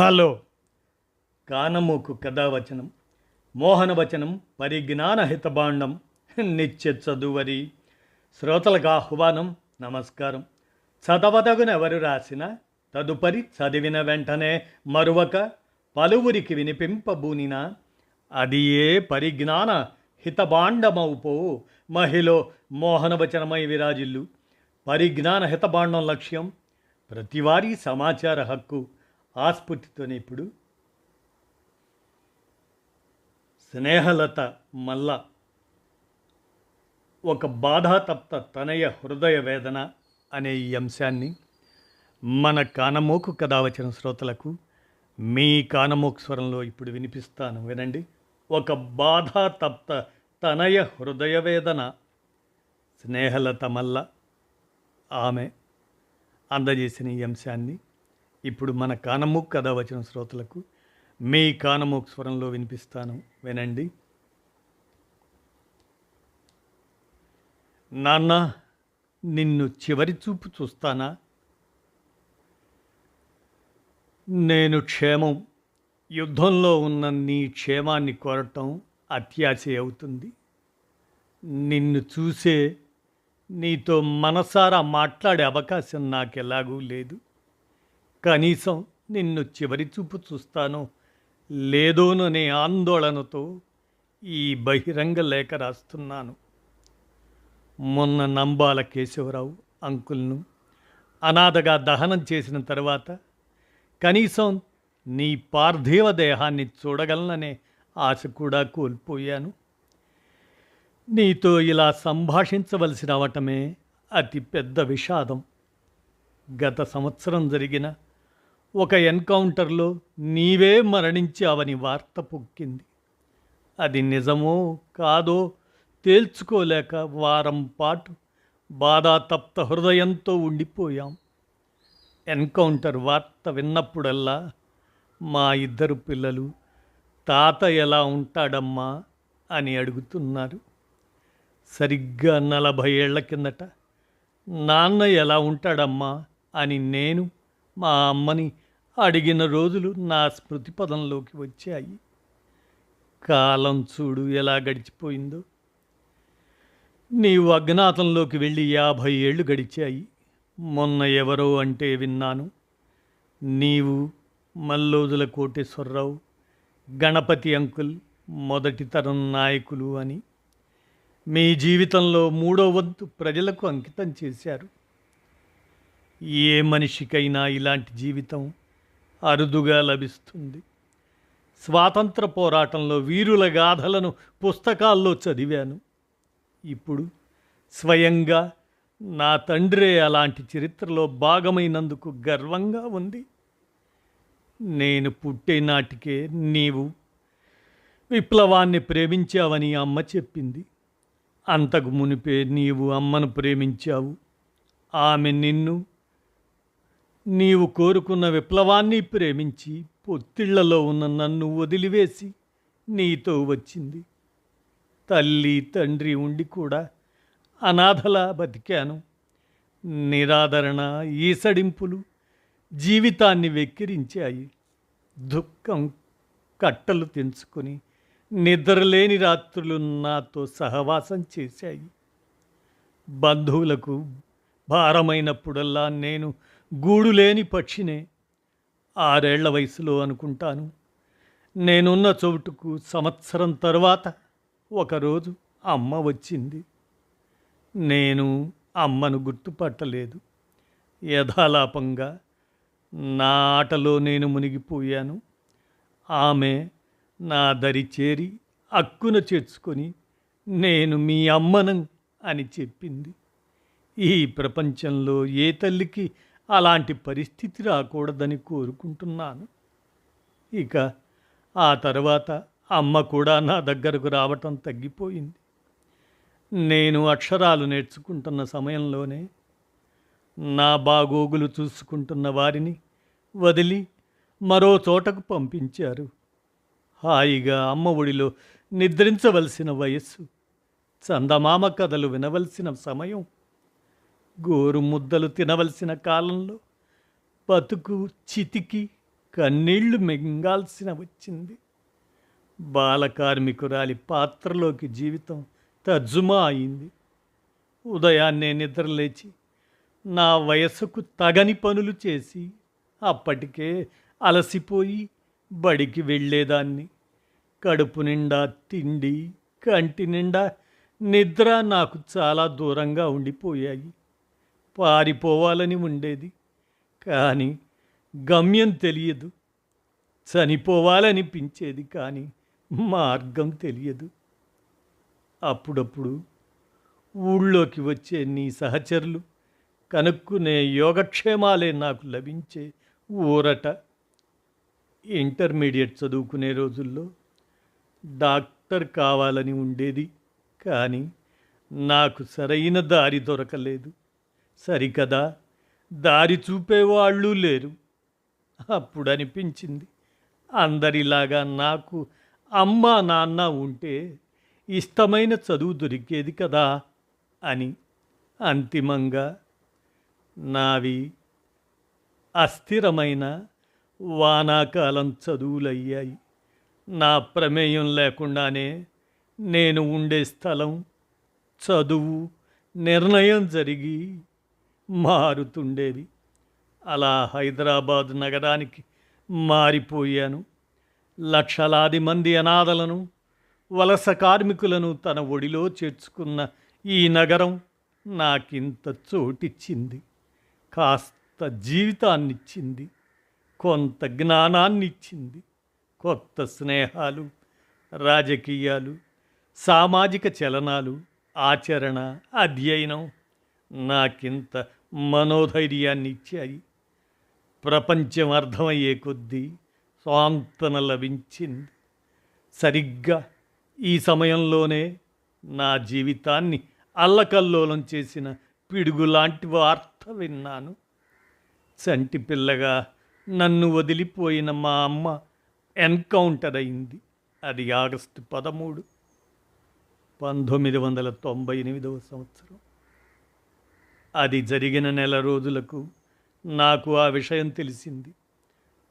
Hello కానమోకు కథావచనం మోహనవచనం పరిజ్ఞాన హితబాండం నిత్య చదువరి శ్రోతలకు ఆహ్వానం నమస్కారం. చదవదగునెవరు రాసిన తదుపరి చదివిన వెంటనే మరువక పలువురికి వినిపింపబూనిన అది ఏ పరిజ్ఞాన హితబాండమవుపో మహిళ మోహనవచనమై విరాజిల్లు. పరిజ్ఞాన హితబాండం లక్ష్యం ప్రతివారీ సమాచార హక్కు. ఆస్ఫూర్తితోనే ఇప్పుడు స్నేహలత మల్ల ఒక బాధాతప్త తనయ హృదయ వేదన అనే ఈ అంశాన్ని మన కానమోకు కథావచన శ్రోతలకు మీ కానమోకు స్వరంలో ఇప్పుడు వినిపిస్తాను, వినండి. ఒక బాధాతప్త తనయ హృదయ వేదన. స్నేహలత మల్ల ఆమె అందజేసిన ఈ అంశాన్ని ఇప్పుడు మన కానమోకు కథావచన శ్రోతలకు మీ కానమోకు స్వరంలో వినిపిస్తాను, వినండి. నాన్న, నిన్ను చివరి చూపు చూస్తానా? నేను క్షేమం, యుద్ధంలో ఉన్న నీ క్షేమాన్ని కోరటం అత్యాశ అవుతుంది. నిన్ను చూసే, నీతో మనసారా మాట్లాడే అవకాశం నాకెలాగూ లేదు. కనీసం నిన్ను చివరి చూపు చూస్తానో లేదోననే ఆందోళనతో ఈ బహిరంగ లేఖ రాస్తున్నాను. మొన్న నంబాల కేశవరావు అంకుల్ను అనాథగా దహనం చేసిన తర్వాత కనీసం నీ పార్థివ దేహాన్ని చూడగలననే ఆశ కూడా కోల్పోయాను. నీతో ఇలా సంభాషించవలసి రావటమే అతి పెద్ద విషాదం. గత సంవత్సరం జరిగిన ఒక ఎన్కౌంటర్లో నీవే మరణించావని వార్త పొక్కింది. అది నిజమో కాదో తేల్చుకోలేక వారం పాటు బాధాతప్త హృదయంతో ఉండిపోయాం. ఎన్కౌంటర్ వార్త విన్నప్పుడల్లా మా ఇద్దరు పిల్లలు తాత ఎలా ఉంటాడమ్మా అని అడుగుతున్నారు. సరిగ్గా 40 ఏళ్ల కిందట నాన్న ఎలా ఉంటాడమ్మా అని నేను మా అమ్మని అడిగిన రోజులు నా స్మృతి పదంలోకి వచ్చాయి. కాలం చూడు ఎలా గడిచిపోయిందో. నీవు అజ్ఞాతంలోకి వెళ్ళి 50 ఏళ్ళు గడిచాయి. మొన్న ఎవరో అంటే విన్నాను, నీవు, మల్లోజుల కోటేశ్వరరావు, గణపతి అంకుల్ మొదటి తరం నాయకులు అని మీ జీవితంలో 3వ వంతు ప్రజలకు అంకితం చేశారు. ఏ మనిషికైనా ఇలాంటి జీవితం అరుదుగా లభిస్తుంది. స్వాతంత్ర పోరాటంలో వీరుల గాథలను పుస్తకాల్లో చదివాను. ఇప్పుడు స్వయంగా నా తండ్రే అలాంటి చరిత్రలో భాగమైనందుకు గర్వంగా ఉంది. నేను పుట్టే నాటికే నీవు విప్లవాన్ని ప్రేమించావని అమ్మ చెప్పింది. అంతకు మునిపే నీవు అమ్మను ప్రేమించావు. ఆమె నీవు కోరుకున్న విప్లవాన్ని ప్రేమించి పొత్తిళ్లలో ఉన్న నన్ను వదిలివేసి నీతో వచ్చింది. తల్లి తండ్రి ఉండి కూడా అనాథలా బతికాను. నిరాదరణ, ఈసడింపులు జీవితాన్ని వెక్కిరించాయి. దుఃఖం కట్టలు తెంచుకొని నిద్రలేని రాత్రులు నాతో సహవాసం చేశాయి. బంధువులకు భారమైనప్పుడల్లా నేను గూడులేని పక్షినే. 6 ఏళ్ల వయసులో అనుకుంటాను. నేనున్న చోటుకు సంవత్సరం తర్వాత ఒకరోజు అమ్మ వచ్చింది. నేను అమ్మను గుర్తుపట్టలేదు. యథాలాపంగా నా ఆటలో నేను మునిగిపోయాను. ఆమె నా దరి చేరి అక్కున చేర్చుకొని నేను మీ అమ్మను అని చెప్పింది. ఈ ప్రపంచంలో ఏ తల్లికి అలాంటి పరిస్థితి రాకూడదని కోరుకుంటున్నాను. ఇక ఆ తర్వాత అమ్మ కూడా నా దగ్గరకు రావటం తగ్గిపోయింది. నేను అక్షరాలు నేర్చుకుంటున్న సమయంలోనే నా బాగోగులు చూసుకుంటున్న వారిని వదిలి మరో చోటకు పంపించారు. హాయిగా అమ్మ ఒడిలో నిద్రించవలసిన వయస్సు, చందమామ కథలు వినవలసిన సమయం, గోరు ముద్దలు తినవలసిన కాలంలో బతుకు చితికి కన్నీళ్లు మింగాల్సిన వచ్చింది. బాలకార్మికురాలి పాత్రలోకి జీవితం తర్జుమా అయింది. ఉదయాన్నే నిద్రలేచి నా వయస్సుకు తగని పనులు చేసి అప్పటికే అలసిపోయి బడికి వెళ్ళేదాన్ని. కడుపు నిండా తిండి, కంటి నిండా నిద్ర నాకు చాలా దూరంగా ఉండిపోయాయి. పారిపోవాలని ఉండేది, కానీ గమ్యం తెలియదు. చనిపోవాలనిపించేది, కానీ మార్గం తెలియదు. అప్పుడప్పుడు ఊళ్ళోకి వచ్చే నీ సహచరులు కనుక్కునే యోగక్షేమాలే నాకు లభించే ఊరట. ఇంటర్మీడియట్ చదువుకునే రోజుల్లో డాక్టర్ కావాలని ఉండేది, కానీ నాకు సరైన దారి దొరకలేదు. సరికదా, దారి చూపేవాళ్ళు లేరు. అప్పుడు అనిపించింది, అందరిలాగా నాకు అమ్మ నాన్న ఉంటే ఇష్టమైన చదువు దొరికేది కదా అని. అంతిమంగా నావి అస్థిరమైన వానాకాలం చదువులయ్యాయి. నా ప్రమేయం లేకుండానే నేను ఉండే స్థలం, చదువు, నిర్ణయం జరిగి మారుతుండేవి. అలా హైదరాబాద్ నగరానికి మారిపోయాను. లక్షలాది మంది అనాథలను, వలస కార్మికులను తన ఒడిలో చేర్చుకున్న ఈ నగరం నాకింత చోటిచ్చింది. కాస్త జీవితాన్నిచ్చింది, కొంత జ్ఞానాన్నిచ్చింది. కొత్త స్నేహాలు, రాజకీయాలు, సామాజిక చలనాలు, ఆచరణ, అధ్యయనం నాకింత మనోధైర్యాన్ని ఇచ్చాయి. ప్రపంచం అర్థమయ్యే కొద్దీ స్వాంతన లభించింది. సరిగ్గా ఈ సమయంలోనే నా జీవితాన్ని అల్లకల్లోలం చేసిన పిడుగులాంటి వార్త విన్నాను. చంటి పిల్లగా నన్ను వదిలిపోయిన మా అమ్మ ఎన్కౌంటర్ అయింది. అది ఆగస్టు 13, 1998 సంవత్సరం. అది జరిగిన నెల రోజులకు నాకు ఆ విషయం తెలిసింది.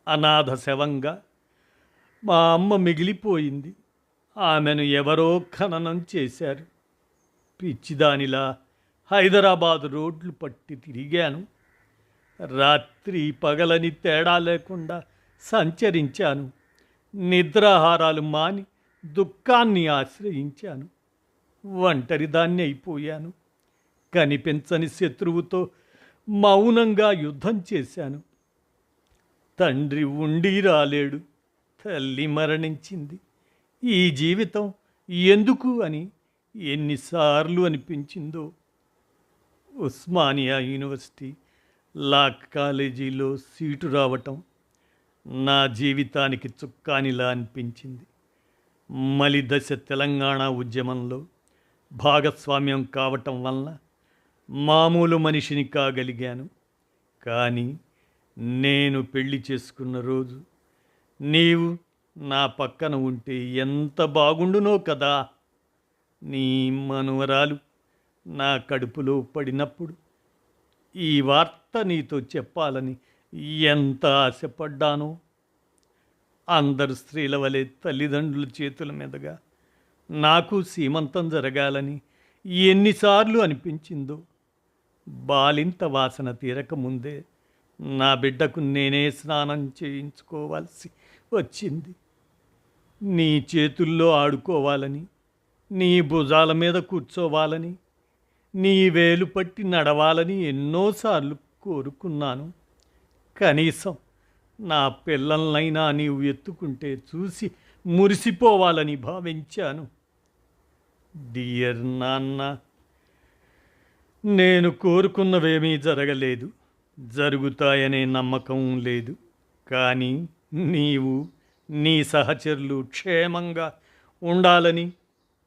అనాథ శవంగా మా అమ్మ మిగిలిపోయింది. ఆమెను ఎవరో ఖననం చేశారు. పిచ్చిదానిలా హైదరాబాద్ రోడ్లు పట్టి తిరిగాను. రాత్రి పగలని తేడా లేకుండా సంచరించాను. నిద్రాహారాలు మాని దుఃఖాన్ని ఆశ్రయించాను. ఒంటరిదాన్ని అయిపోయాను. కనిపించని శత్రువుతో మౌనంగా యుద్ధం చేశాను. తండ్రి ఉండి రాలేడు, తల్లి మరణించింది. ఈ జీవితం ఎందుకు అని ఎన్నిసార్లు అనిపించిందో. ఉస్మానియా యూనివర్సిటీ లా కాలేజీలో సీటు రావటం నా జీవితానికి చుక్కానిలా అనిపించింది. మలిదశ తెలంగాణ ఉద్యమంలో భాగస్వామ్యం కావటం వలన మామూలు మనిషిని కాగలిగాను. కానీ నేను పెళ్లి చేసుకున్న రోజు నీవు నా పక్కన ఉంటే ఎంత బాగుండునో కదా. నీ మనువరాలు నా కడుపులో పడినప్పుడు ఈ వార్త నీతో చెప్పాలని ఎంత ఆశపడ్డానో. అందరు స్త్రీల వలె తల్లిదండ్రుల చేతుల మీదుగా నాకు సీమంతం జరగాలని ఎన్నిసార్లు అనిపించిందో. బాలింత వాసన తీరకముందే నా బిడ్డకు నేనే స్నానం చేయించుకోవాల్సి వచ్చింది. నీ చేతుల్లో ఆడుకోవాలని, నీ భుజాల మీద కూర్చోవాలని, నీ వేలు పట్టి నడవాలని ఎన్నోసార్లు కోరుకున్నాను. కనీసం నా పిల్లలనైనా నీవు ఎత్తుకుంటే చూసి మురిసిపోవాలని భావించాను. డియర్ నాన్న, నేను కోరుకున్నవేమీ జరగలేదు, జరుగుతాయనే నమ్మకం లేదు. కానీ నీవు, నీ సహచరులు క్షేమంగా ఉండాలని,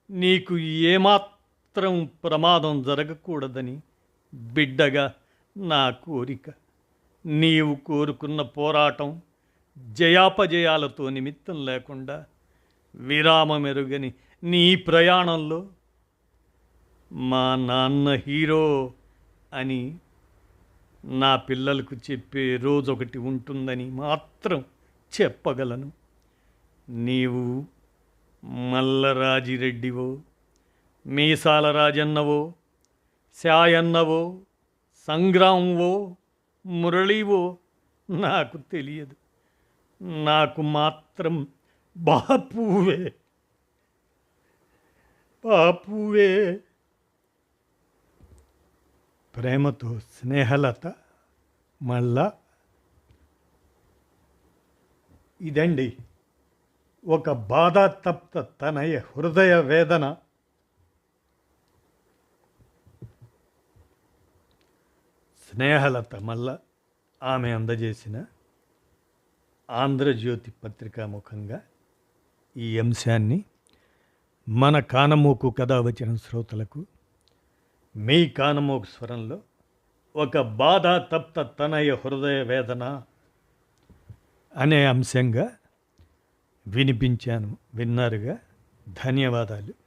నీకు ఏమాత్రం ప్రమాదం జరగకూడదని బిడ్డగా నా కోరిక. నీవు కోరుకున్న పోరాటం జయాపజయాలతో నిమిత్తం లేకుండా విరామమెరుగని నీ ప్రయాణంలో మా నాన్న హీరో అని నా పిల్లలకు చెప్పే రోజొకటి ఉంటుందని మాత్రం చెప్పగలను. నీవు మల్లరాజిరెడ్డివో, మీసాల రాజన్నవో, శాయన్నవో, సంగ్రామంవో, మురళీవో నాకు తెలియదు. నాకు మాత్రం బాపువే, బాపువే. ప్రేమతో స్నేహలత. మళ్ళా ఇదండి ఒక బాధాతప్త తనయ హృదయ వేదన. స్నేహలత మల్ల ఆమె అందజేసిన ఆంధ్రజ్యోతి పత్రికా ముఖంగా ఈ అంశాన్ని మన కానమోకు కథ వచ్చిన శ్రోతలకు మీ కానమోకు స్వరంలో ఒక బాధాతప్త తనయ హృదయ వేదన అనే అంశంగా వినిపించాను. విన్నారుగా. ధన్యవాదాలు.